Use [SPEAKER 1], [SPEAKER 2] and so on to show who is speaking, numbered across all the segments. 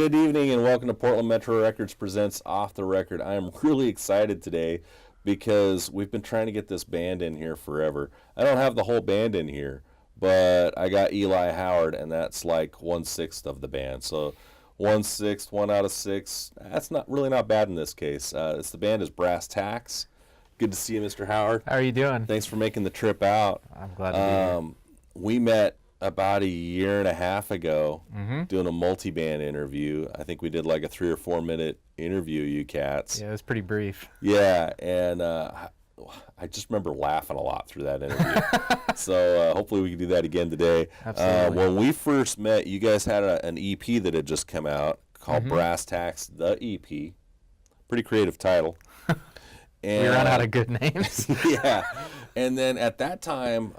[SPEAKER 1] Good evening and welcome to Portland Metro Records presents Off the Record. I am really excited today because we've been trying to get this band in here forever. I don't have the whole band in here, but I got Eli Howard, and that's like 1/6 of the band. So 1/6, 1/6. That's not bad in this case. The band is Tacks. Good to see you, Mr. Howard.
[SPEAKER 2] How are you doing?
[SPEAKER 1] Thanks for making the trip out.
[SPEAKER 2] I'm glad to be here.
[SPEAKER 1] We met about a year and a half ago doing a multi-band interview. I think we did like a 3 or 4 minute interview, you cats.
[SPEAKER 2] Yeah, it was pretty brief.
[SPEAKER 1] Yeah, and I just remember laughing a lot through that interview. So hopefully we can do that again today.
[SPEAKER 2] Absolutely.
[SPEAKER 1] When we first met, you guys had an EP that had just come out called Brass Tacks, the EP. Pretty creative title.
[SPEAKER 2] And, we ran out of good names.
[SPEAKER 1] Yeah. And then at that time,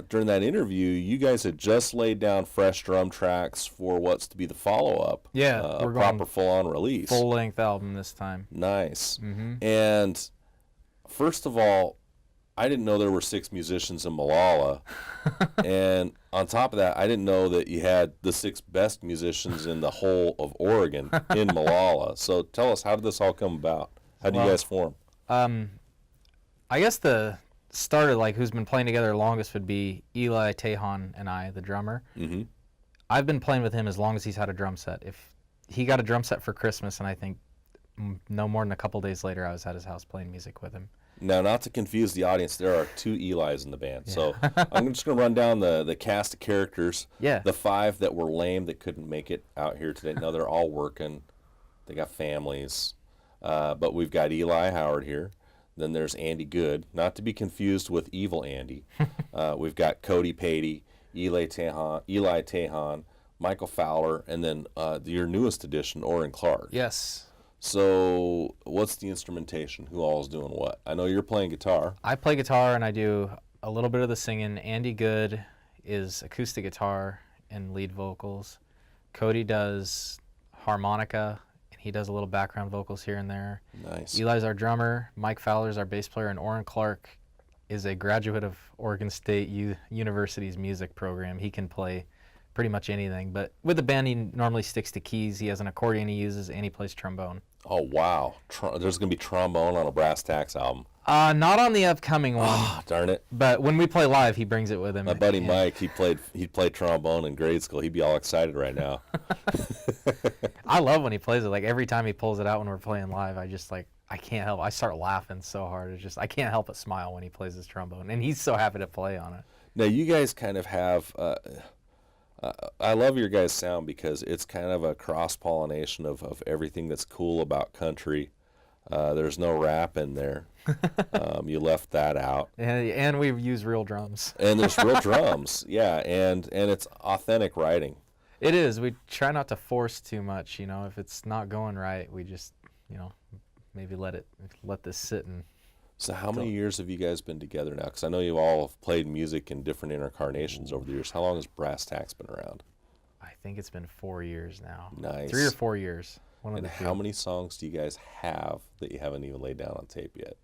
[SPEAKER 1] during that interview, you guys had just laid down fresh drum tracks for what's to be the follow-up.
[SPEAKER 2] Yeah.
[SPEAKER 1] A proper full-on release.
[SPEAKER 2] Full-length album this time.
[SPEAKER 1] Nice. And first of all, I didn't know there were 6 musicians in Molalla. And on top of that, I didn't know that you had the 6 best musicians in the whole of Oregon in Molalla. So tell us, how did this all come about? How did you guys form?
[SPEAKER 2] I guess the start of like who's been playing together longest would be Eli Tejan and I, the drummer. I've been playing with him as long as he's had a drum set. If he got a drum set for Christmas, and I think no more than a couple days later, I was at his house playing music with him.
[SPEAKER 1] Now, not to confuse the audience, there are 2 Elis in the band. Yeah. So I'm just going to run down the cast of characters.
[SPEAKER 2] Yeah.
[SPEAKER 1] The 5 that were lame that couldn't make it out here today. No, they're all working. They got families. But we've got Eli Howard here. Then there's Andy Good, not to be confused with Evil Andy. We've got Cody Patey, Eli Tejan, Michael Fowler, and then your newest addition, Orrin Clark.
[SPEAKER 2] Yes.
[SPEAKER 1] So what's the instrumentation? Who all is doing what? I know you're playing guitar.
[SPEAKER 2] I play guitar and I do a little bit of the singing. Andy Good is acoustic guitar and lead vocals. Cody does harmonica. He does a little background vocals here and there.
[SPEAKER 1] Nice.
[SPEAKER 2] Eli's our drummer. Mike Fowler's our bass player, and Orrin Clark is a graduate of Oregon State University's music program. He can play pretty much anything, but with the band, he normally sticks to keys. He has an accordion he uses, and he plays trombone.
[SPEAKER 1] Oh, wow. There's going to be trombone on a Brass Tacks album.
[SPEAKER 2] Not on the upcoming one.
[SPEAKER 1] Ah, darn it.
[SPEAKER 2] But when we play live, he brings it with him.
[SPEAKER 1] My buddy Mike, he played trombone in grade school. He'd be all excited right now.
[SPEAKER 2] I love when he plays it. Like every time he pulls it out when we're playing live, I can't help. I start laughing so hard. I can't help but smile when he plays his trombone, and he's so happy to play on it.
[SPEAKER 1] Now you guys kind of have. I love your guys' sound because it's kind of a cross-pollination of everything that's cool about country. There's no rap in there. You left that out.
[SPEAKER 2] And we use real drums.
[SPEAKER 1] And there's real drums, yeah, and it's authentic writing.
[SPEAKER 2] It is. We try not to force too much. If it's not going right, we just, maybe let this sit. And
[SPEAKER 1] so how many years have you guys been together now? Because I know you all have played music in different incarnations over the years. How long has Brass Tacks been around?
[SPEAKER 2] I think it's been 4 years now.
[SPEAKER 1] Nice.
[SPEAKER 2] 3 or 4 years.
[SPEAKER 1] And how many songs do you guys have that you haven't even laid down on tape yet?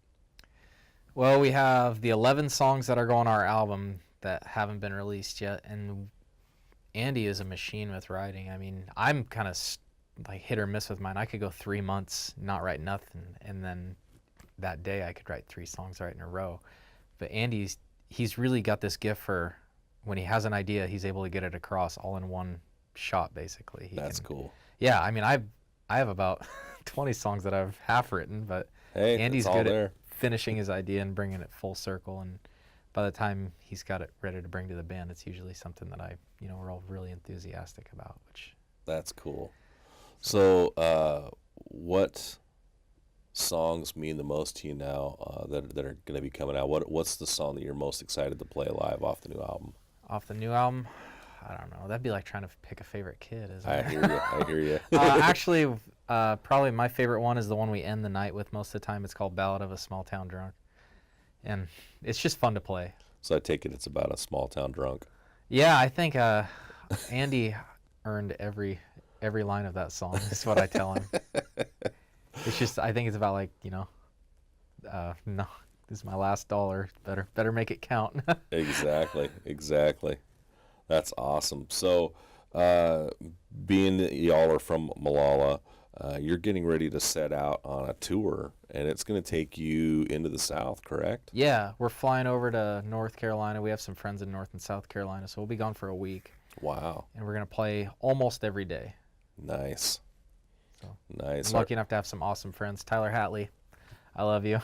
[SPEAKER 2] Well, we have the 11 songs that are going on our album that haven't been released yet, and Andy is a machine with writing. I mean, I'm kind of like hit or miss with mine. I could go 3 months not write nothing, and then that day I could write 3 songs right in a row. But he's really got this gift for when he has an idea, he's able to get it across all in one shot, basically.
[SPEAKER 1] That's cool.
[SPEAKER 2] Yeah, I mean, I have about 20 songs that I've half written, but
[SPEAKER 1] hey,
[SPEAKER 2] Andy's good at finishing his idea and bringing it full circle, and by the time he's got it ready to bring to the band, it's usually something that we're all really enthusiastic about.
[SPEAKER 1] That's cool. So what songs mean the most to you now that are going to be coming out? What's the song that you're most excited to play live off the new album?
[SPEAKER 2] Off the new album? I don't know. That'd be like trying to pick a favorite kid, isn't it?
[SPEAKER 1] I hear you.
[SPEAKER 2] Actually, probably my favorite one is the one we end the night with most of the time. It's called Ballad of a Small Town Drunk. And it's just fun to play.
[SPEAKER 1] So I take it it's about a small town drunk.
[SPEAKER 2] Yeah, I think Andy earned every line of that song. Is what I tell him. It's just, I think it's about like, no, this is my last dollar. Better make it count.
[SPEAKER 1] Exactly. That's awesome. So uh, being that y'all are from Molalla, you're getting ready to set out on a tour, and it's going to take you into the South, correct?
[SPEAKER 2] Yeah, we're flying over to North Carolina. We have some friends in North and South Carolina, so we'll be gone for a week.
[SPEAKER 1] Wow.
[SPEAKER 2] And we're going to play almost every day.
[SPEAKER 1] Nice.
[SPEAKER 2] So
[SPEAKER 1] Nice.
[SPEAKER 2] I'm lucky enough to have some awesome friends. Tyler Hatley, I love you.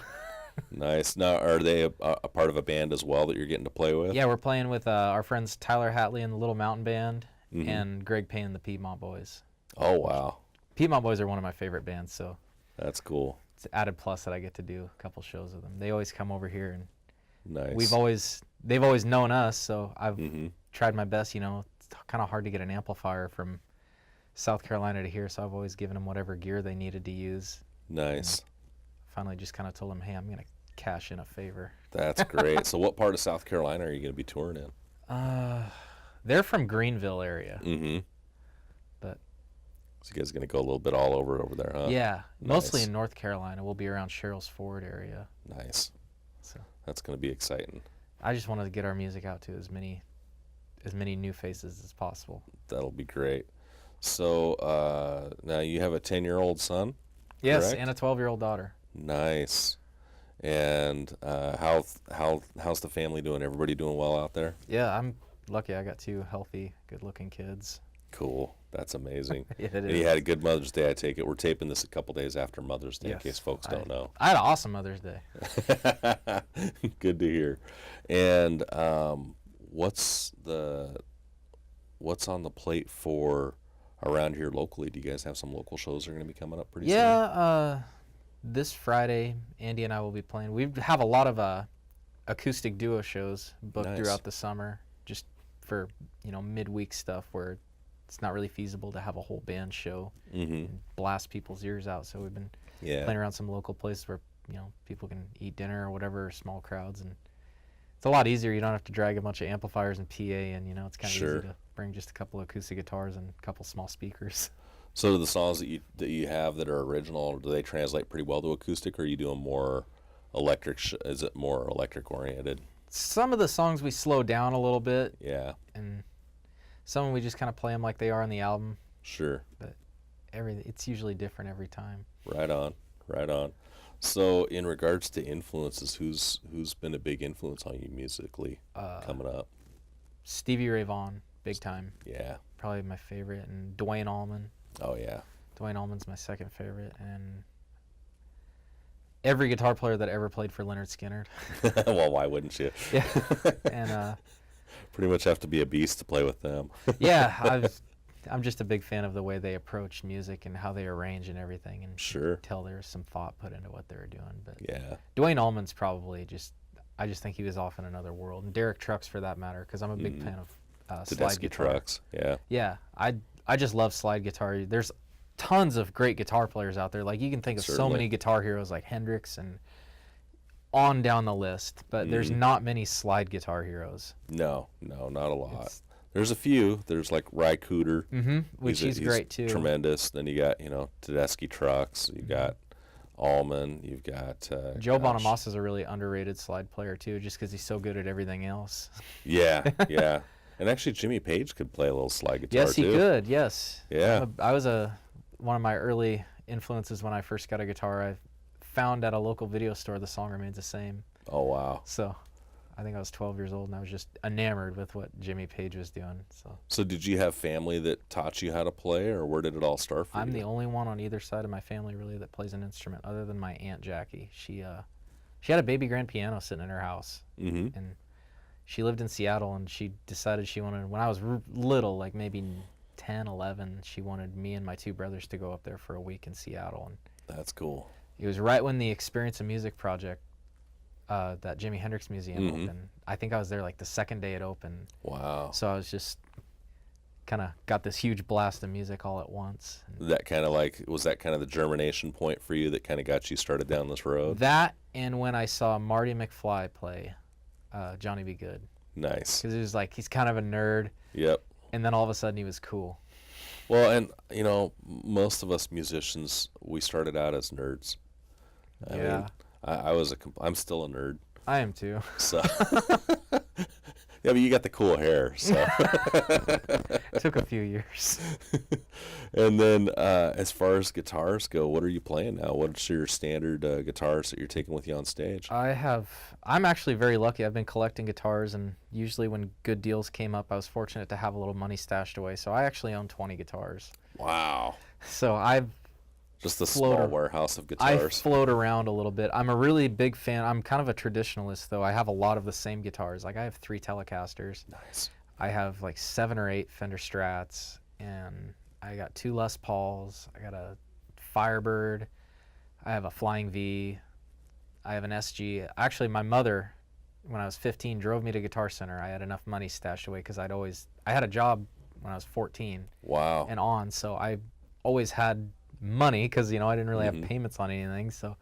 [SPEAKER 1] Nice. Now, are they a part of a band as well that you're getting to play with?
[SPEAKER 2] Yeah, we're playing with our friends Tyler Hatley and the Little Mountain Band
[SPEAKER 1] Mhm.
[SPEAKER 2] and Greg Payne and the Piedmont Boys.
[SPEAKER 1] Oh, wow.
[SPEAKER 2] Piedmont Boys are one of my favorite bands, so
[SPEAKER 1] That's cool.
[SPEAKER 2] it's an added plus that I get to do a couple shows with them. They always come over here, and
[SPEAKER 1] Nice.
[SPEAKER 2] they've always known us, so I've
[SPEAKER 1] Mm-hmm.
[SPEAKER 2] tried my best. It's kind of hard to get an amplifier from South Carolina to here, so I've always given them whatever gear they needed to use.
[SPEAKER 1] Nice.
[SPEAKER 2] Finally just kind of told them, hey, I'm going to cash in a favor.
[SPEAKER 1] That's great. So what part of South Carolina are you going to be touring in?
[SPEAKER 2] They're from Greenville area,
[SPEAKER 1] Mm-hmm.
[SPEAKER 2] but
[SPEAKER 1] So you guys are going to go a little bit all over there, huh?
[SPEAKER 2] yeah, mostly
[SPEAKER 1] Nice.
[SPEAKER 2] in North Carolina. We'll be around Cheryl's Ford area.
[SPEAKER 1] Nice.
[SPEAKER 2] So
[SPEAKER 1] That's going to be exciting.
[SPEAKER 2] I just wanted to get our music out to as many new faces as possible.
[SPEAKER 1] That'll be great. So now you have a 10-year-old son?
[SPEAKER 2] Yes,
[SPEAKER 1] Correct?
[SPEAKER 2] and a 12-year-old daughter.
[SPEAKER 1] Nice. And how's the family doing? Everybody doing well out there?
[SPEAKER 2] Yeah, I'm lucky. I got two healthy, good-looking kids.
[SPEAKER 1] Cool. That's amazing.
[SPEAKER 2] Yeah, it
[SPEAKER 1] And
[SPEAKER 2] is.
[SPEAKER 1] you had a good Mother's Day, I take it. We're taping this a couple days after Mother's Day,
[SPEAKER 2] Yes.
[SPEAKER 1] in case folks don't know.
[SPEAKER 2] I had an awesome Mother's Day.
[SPEAKER 1] Good to hear. And what's on the plate for around here locally? Do you guys have some local shows that are going to be coming up pretty soon?
[SPEAKER 2] Yeah, this Friday, Andy and I will be playing. We have a lot of acoustic duo shows booked
[SPEAKER 1] Nice.
[SPEAKER 2] throughout the summer, just for midweek stuff where it's not really feasible to have a whole band show
[SPEAKER 1] Mm-hmm.
[SPEAKER 2] and blast people's ears out. So we've been
[SPEAKER 1] Yeah.
[SPEAKER 2] playing around some local places where people can eat dinner or whatever, small crowds, and it's a lot easier. You don't have to drag a bunch of amplifiers and PA, and it's kind of
[SPEAKER 1] Sure.
[SPEAKER 2] easy to bring just a couple of acoustic guitars and a couple small speakers.
[SPEAKER 1] So the songs that you have that are original, do they translate pretty well to acoustic, or are you doing more electric? Is it more electric oriented?
[SPEAKER 2] Some of the songs we slow down a little bit,
[SPEAKER 1] Yeah.
[SPEAKER 2] and some we just kind of play them like they are on the album.
[SPEAKER 1] Sure.
[SPEAKER 2] It's usually different every time.
[SPEAKER 1] Right on. Right on. So in regards to influences, who's been a big influence on you musically coming up?
[SPEAKER 2] Stevie Ray Vaughan, big time,
[SPEAKER 1] Yeah.
[SPEAKER 2] probably my favorite, and Dwayne Allman.
[SPEAKER 1] Oh yeah.
[SPEAKER 2] Dwayne Allman's my second favorite, and every guitar player that ever played for Lynyrd Skynyrd.
[SPEAKER 1] Well, why wouldn't you?
[SPEAKER 2] Yeah, and
[SPEAKER 1] Pretty much have to be a beast to play with them.
[SPEAKER 2] yeah, I'm just a big fan of the way they approach music and how they arrange and everything, and
[SPEAKER 1] Sure.
[SPEAKER 2] tell there's some thought put into what they were doing. But
[SPEAKER 1] Yeah.
[SPEAKER 2] Dwayne Allman's probably I just think he was off in another world, and Derek Trucks for that matter, because I'm a big fan of slide
[SPEAKER 1] Tedeschi
[SPEAKER 2] guitar.
[SPEAKER 1] trucks. Yeah.
[SPEAKER 2] Yeah, I just love slide guitar. There's tons of great guitar players out there. Like you can think of so
[SPEAKER 1] Certainly.
[SPEAKER 2] many guitar heroes like Hendrix and on down the list, but there's not many slide guitar heroes.
[SPEAKER 1] No, not a lot.
[SPEAKER 2] It's-
[SPEAKER 1] There's a few. There's like Ry Cooter.
[SPEAKER 2] Which he's great too.
[SPEAKER 1] Tremendous. Then you got Tedeschi trucks. You got Allman. You've got
[SPEAKER 2] Joe
[SPEAKER 1] gosh.
[SPEAKER 2] Bonamassa is a really underrated slide player too, just because he's so good at everything else.
[SPEAKER 1] Yeah, yeah. And actually, Jimmy Page could play a little slide guitar
[SPEAKER 2] Yes, he
[SPEAKER 1] too.
[SPEAKER 2] could. Yes.
[SPEAKER 1] Yeah.
[SPEAKER 2] I was one of my early influences when I first got a guitar. I found at a local video store the song remains the same.
[SPEAKER 1] Oh wow.
[SPEAKER 2] So I think I was 12 years old and I was just enamored with what Jimmy Page was doing.
[SPEAKER 1] So did you have family that taught you how to play, or where did it all start for you?
[SPEAKER 2] I'm the only one on either side of my family really that plays an instrument other than my Aunt Jackie. She had a baby grand piano sitting in her house,
[SPEAKER 1] Mm-hmm.
[SPEAKER 2] and she lived in Seattle, and she decided she wanted, when I was little, like maybe 10, 11, she wanted me and my two brothers to go up there for a week in Seattle. And
[SPEAKER 1] That's cool.
[SPEAKER 2] it was right when the Experience of Music project, that Jimi Hendrix Museum opened. I think I was there like the second day it opened.
[SPEAKER 1] Wow.
[SPEAKER 2] So I was just kind of got this huge blast of music all at once. And
[SPEAKER 1] Was that kind of the germination point for you that kind of got you started down this road?
[SPEAKER 2] that, and when I saw Marty McFly play Johnny Be Good.
[SPEAKER 1] Nice.
[SPEAKER 2] Because it was like, he's kind of a nerd,
[SPEAKER 1] Yep.
[SPEAKER 2] and then all of a sudden he was cool.
[SPEAKER 1] Well, and most of us musicians, we started out as nerds. I mean, I'm still a nerd.
[SPEAKER 2] I am too.
[SPEAKER 1] So Yeah, but you got the cool hair, so.
[SPEAKER 2] Took a few years.
[SPEAKER 1] And then as far as guitars go, what are you playing now? What's your standard guitars that you're taking with you on stage?
[SPEAKER 2] I'm actually very lucky. I've been collecting guitars, and usually when good deals came up, I was fortunate to have a little money stashed away. So I actually own 20 guitars.
[SPEAKER 1] Wow.
[SPEAKER 2] So I've
[SPEAKER 1] just a small warehouse of
[SPEAKER 2] I
[SPEAKER 1] guitars.
[SPEAKER 2] float around a little bit. I'm a really big fan. I'm kind of a traditionalist, though. I have a lot of the same guitars. Like I have 3 Telecasters.
[SPEAKER 1] Nice.
[SPEAKER 2] I have like 7 or 8 Fender Strats, and I got 2 Les Pauls. I got a Firebird. I have a Flying V. I have an SG. Actually, my mother, when I was 15, drove me to Guitar Center. I had enough money stashed away because I had a job when I was 14.
[SPEAKER 1] Wow.
[SPEAKER 2] And on, so I always had money because, I didn't really have payments on anything. So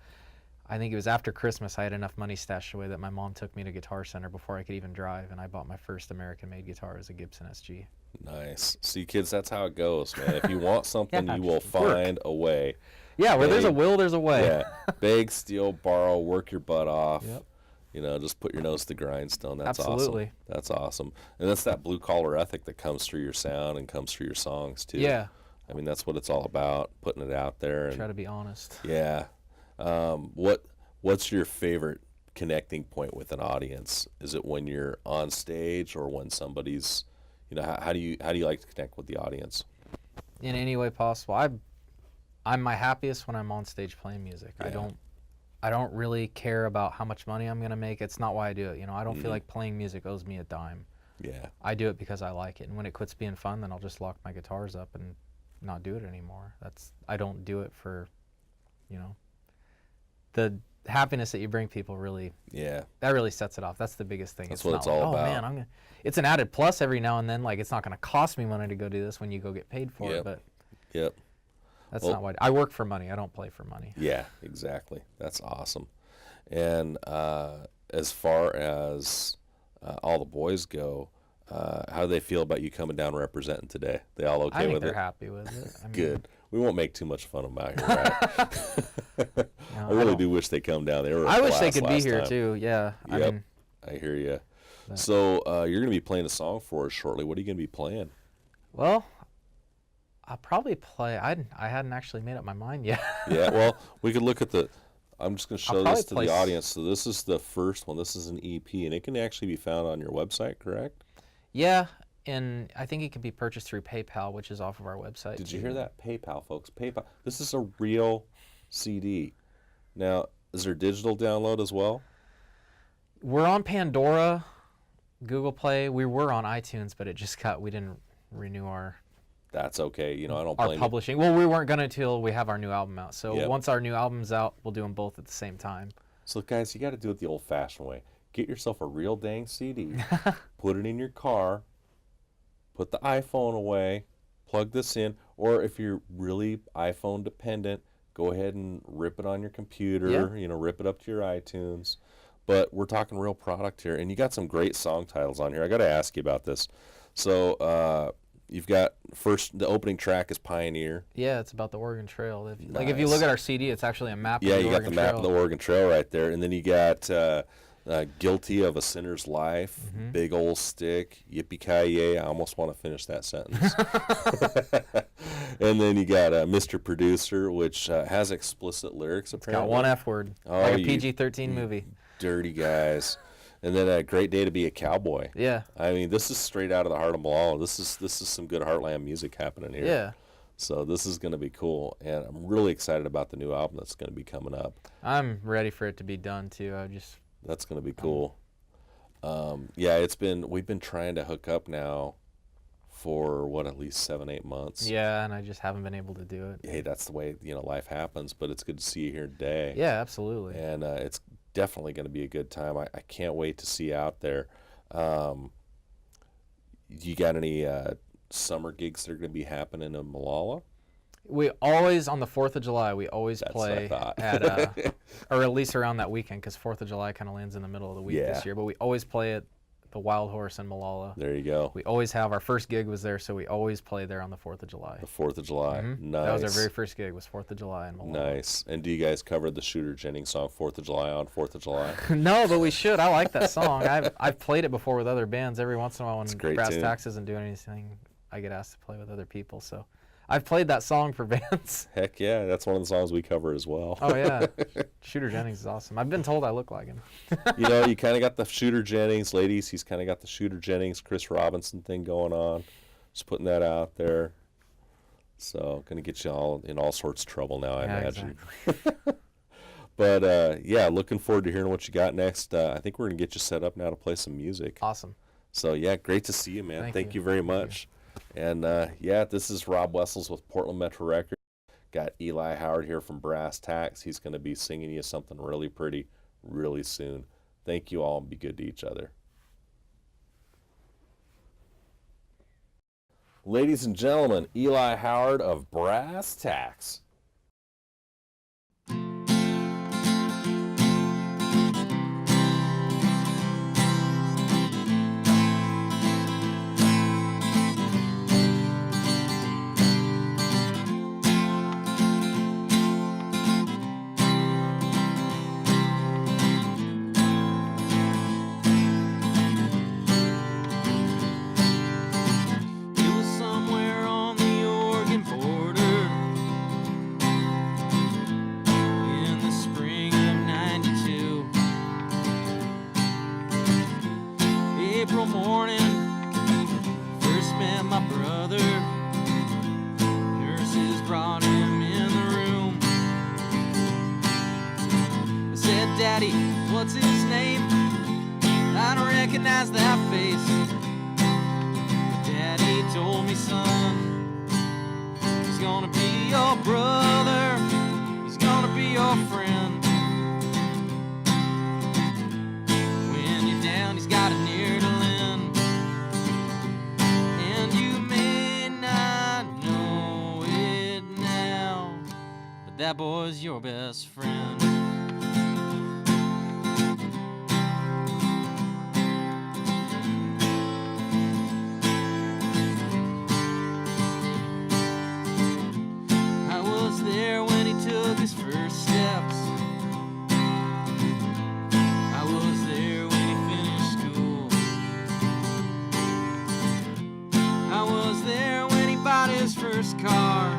[SPEAKER 2] I think it was after Christmas I had enough money stashed away that my mom took me to Guitar Center before I could even drive, and I bought my first American-made guitar as a Gibson SG.
[SPEAKER 1] Nice. See, kids, that's how it goes, man. If you want something,
[SPEAKER 2] Yeah,
[SPEAKER 1] you will find a way.
[SPEAKER 2] Yeah, where there's a will, there's a way.
[SPEAKER 1] Yeah. Beg, steal, borrow, work your butt off.
[SPEAKER 2] Yep.
[SPEAKER 1] Just put your nose to the grindstone. That's
[SPEAKER 2] Absolutely.
[SPEAKER 1] awesome. That's awesome. And that's that blue-collar ethic that comes through your sound and comes through your songs, too.
[SPEAKER 2] Yeah.
[SPEAKER 1] I mean, that's what it's all about, putting it out there. And
[SPEAKER 2] Try to be honest.
[SPEAKER 1] yeah. What's your favorite connecting point with an audience? Is it when you're on stage or when somebody's, how do you like to connect with the audience?
[SPEAKER 2] In any way possible. I'm my happiest when I'm on stage playing music.
[SPEAKER 1] Yeah.
[SPEAKER 2] I don't really care about how much money I'm going to make. It's not why I do it. I don't feel like playing music owes me a dime.
[SPEAKER 1] Yeah.
[SPEAKER 2] I do it because I like it. And when it quits being fun, then I'll just lock my guitars up and not do it anymore. I don't do it for, the happiness that you bring people really, that really sets it off. That's the biggest thing.
[SPEAKER 1] That's
[SPEAKER 2] it's
[SPEAKER 1] what
[SPEAKER 2] not
[SPEAKER 1] it's
[SPEAKER 2] like,
[SPEAKER 1] all about.
[SPEAKER 2] Oh man, it's an added plus every now and then. Like it's not going to cost me money to go do this when you go get paid for it. But
[SPEAKER 1] Yep.
[SPEAKER 2] that's not why I work for money. I don't play for money.
[SPEAKER 1] Yeah, exactly. That's awesome. And as far as all the boys go, how do they feel about you coming down representing today? They all okay
[SPEAKER 2] I think
[SPEAKER 1] with
[SPEAKER 2] they're
[SPEAKER 1] it?
[SPEAKER 2] happy with it. I mean,
[SPEAKER 1] Good. We won't make too much fun of them out here, right? I really do wish they come down. They were.
[SPEAKER 2] I wish they could be here too. Yeah.
[SPEAKER 1] Yep. I hear you. So you're going to be playing a song for us shortly. What are you going to be playing?
[SPEAKER 2] Well, I'll probably play. I hadn't actually made up my mind yet.
[SPEAKER 1] Yeah. Well, we could look at the. I'm just going to show this to
[SPEAKER 2] play
[SPEAKER 1] the audience. So this is the first one. This is an EP, and it can actually be found on your website, correct?
[SPEAKER 2] Yeah, and I think it can be purchased through PayPal, which is off of our website.
[SPEAKER 1] Did you hear that? PayPal, folks. PayPal. This is a real CD. Now, is there digital download as well?
[SPEAKER 2] We're on Pandora, Google Play. We were on iTunes, but we didn't renew our
[SPEAKER 1] That's okay. I don't
[SPEAKER 2] our
[SPEAKER 1] blame you.
[SPEAKER 2] publishing. Well, we weren't going to until we have our new album out. So
[SPEAKER 1] Yep.
[SPEAKER 2] once our new album's out, we'll do them both at the same time.
[SPEAKER 1] So, guys, you got to do it the old-fashioned way. Get yourself a real dang CD, put it in your car, put the iPhone away, plug this in, or if you're really iPhone dependent, go ahead and rip it on your computer, rip it up to your iTunes. But we're talking real product here, and you got some great song titles on here. I got to ask you about this. So you've got the opening track is Pioneer.
[SPEAKER 2] Yeah, it's about the Oregon Trail. If you
[SPEAKER 1] Nice.
[SPEAKER 2] look at our CD, it's actually a map of the
[SPEAKER 1] Yeah,
[SPEAKER 2] Oregon
[SPEAKER 1] you got the map of the Oregon Trail right there. And then you got Guilty of a Sinner's Life, Big Ol' Stick, Yippee-Ki-Yay. I almost want to finish that sentence. And then you got Mr. Producer, which has explicit lyrics, apparently.
[SPEAKER 2] Got one F word, like a PG-13 movie.
[SPEAKER 1] Dirty guys. And then A Great Day to Be a Cowboy.
[SPEAKER 2] Yeah.
[SPEAKER 1] I mean, this is straight out of the heart of Molalla. This is some good Heartland music happening here.
[SPEAKER 2] Yeah.
[SPEAKER 1] So this is going to be cool, and I'm really excited about the new album that's going to be coming up.
[SPEAKER 2] I'm ready for it to be done too.
[SPEAKER 1] That's going to be cool. We've been trying to hook up now for at least 7-8 months.
[SPEAKER 2] Yeah, and I just haven't been able to do it.
[SPEAKER 1] Hey, that's the way life happens, but it's good to see you here today.
[SPEAKER 2] Yeah, absolutely.
[SPEAKER 1] And it's definitely going to be a good time. I can't wait to see you out there. You got any summer gigs that are going to be happening in Molalla?
[SPEAKER 2] We always, on the 4th of July, we always play at, or at least around that weekend, because 4th of July kind of lands in the middle of the week this year. But we always play at the Wild Horse in Molalla.
[SPEAKER 1] There you go.
[SPEAKER 2] We always have, our first gig was there, so we always play there on the 4th of July.
[SPEAKER 1] The 4th of July. Nice.
[SPEAKER 2] That was our very first gig, was 4th of July in Molalla.
[SPEAKER 1] Nice. And do you guys cover the Shooter Jennings song 4th of July on 4th of July?
[SPEAKER 2] No, but we should. I like that song. I've played it before with other bands. Every once in a while when Brass Tacks isn't doing anything, I get asked to play with other people. So I've played that song for bands.
[SPEAKER 1] Heck yeah, that's one of the songs we cover as well.
[SPEAKER 2] Oh yeah, Shooter Jennings is awesome. I've been told I look like him.
[SPEAKER 1] You know, you kind of got the Shooter Jennings, ladies. He's kind of got the Shooter Jennings, Chris Robinson thing going on. Just putting that out there. So, gonna get you all in all sorts of trouble now, I imagine. Exactly. But yeah, looking forward to hearing what you got next. I think we're gonna get you set up now to play some music.
[SPEAKER 2] Awesome.
[SPEAKER 1] So yeah, great to see you, man. Thank you very much. And yeah, this is Rob Wessels with Portland Metro Records. Got Eli Howard here from Brass Tacks. He's going to be singing you something really pretty really soon. Thank you all, and be good to each other. Ladies and gentlemen, Eli Howard of Brass Tacks.
[SPEAKER 3] April morning, first met my brother. Nurses brought him in the room. I said, Daddy, what's his name? I don't recognize that face. But Daddy told me, son, he's gonna be your brother. He's gonna be your friend. When you're down, he's got an ear to lend. And you may not know it now, but that boy's your best friend. I was there when he took his first steps. I was there when he finished school. I was there when he bought his first car.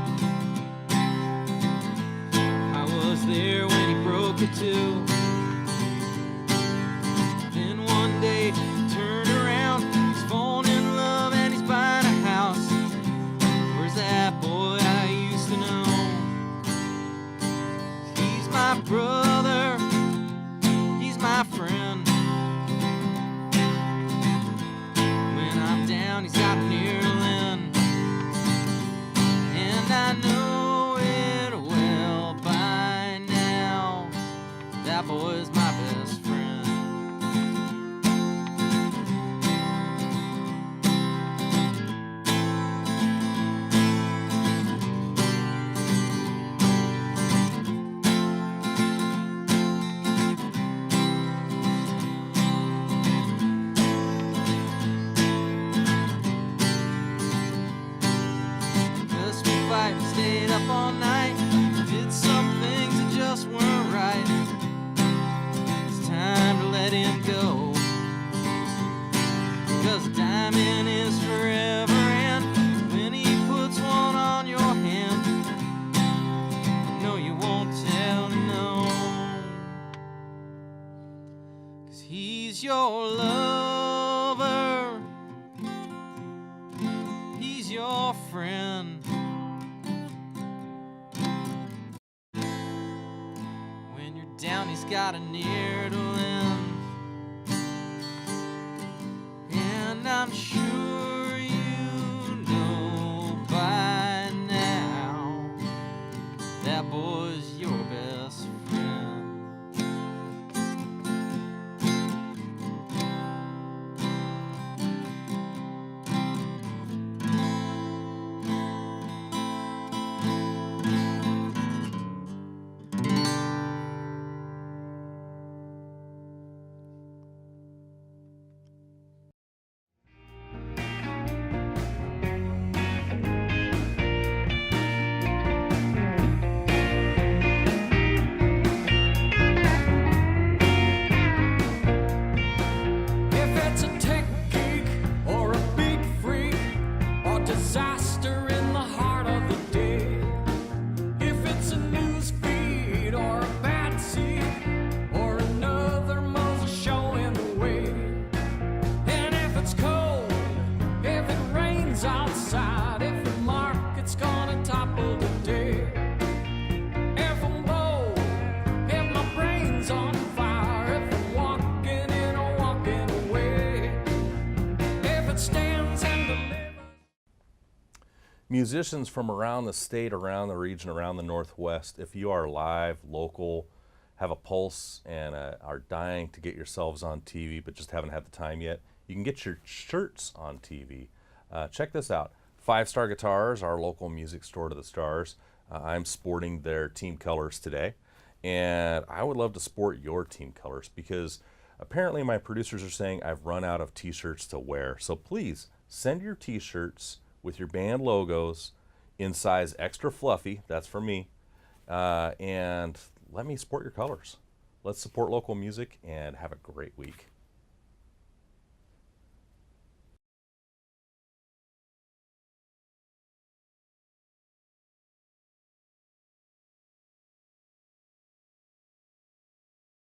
[SPEAKER 3] I was there when he broke it too. Then one day he turned around, he's falling in love and he's buying a house. Where's that boy I used to know? He's my brother, he's my friend. When I'm down, he's got an ear to lend. And I know it well by now, that boy's my best friend. Just we fight, stayed up all night, did some things that just weren't right. It's time to let him go, 'cause a diamond is forever, and when he puts one on your hand, no, you won't tell him no, 'cause he's your lover, he's your friend. When you're down, he's got an ear to lend. And I'm sure you know by now, that boy's your best friend.
[SPEAKER 1] musicians from around the state, around the region, around the Northwest, if you are live, local, have a pulse, and are dying to get yourselves on TV but just haven't had the time yet, you can get your shirts on TV. Check this out. 5 Star Guitars, our local music store to the stars. I'm sporting their team colors today, and I would love to sport your team colors because apparently my producers are saying I've run out of t-shirts to wear. So please send your t-shirts with your band logos in size extra fluffy, that's for me, and let me sport your colors. Let's support local music and have a great week.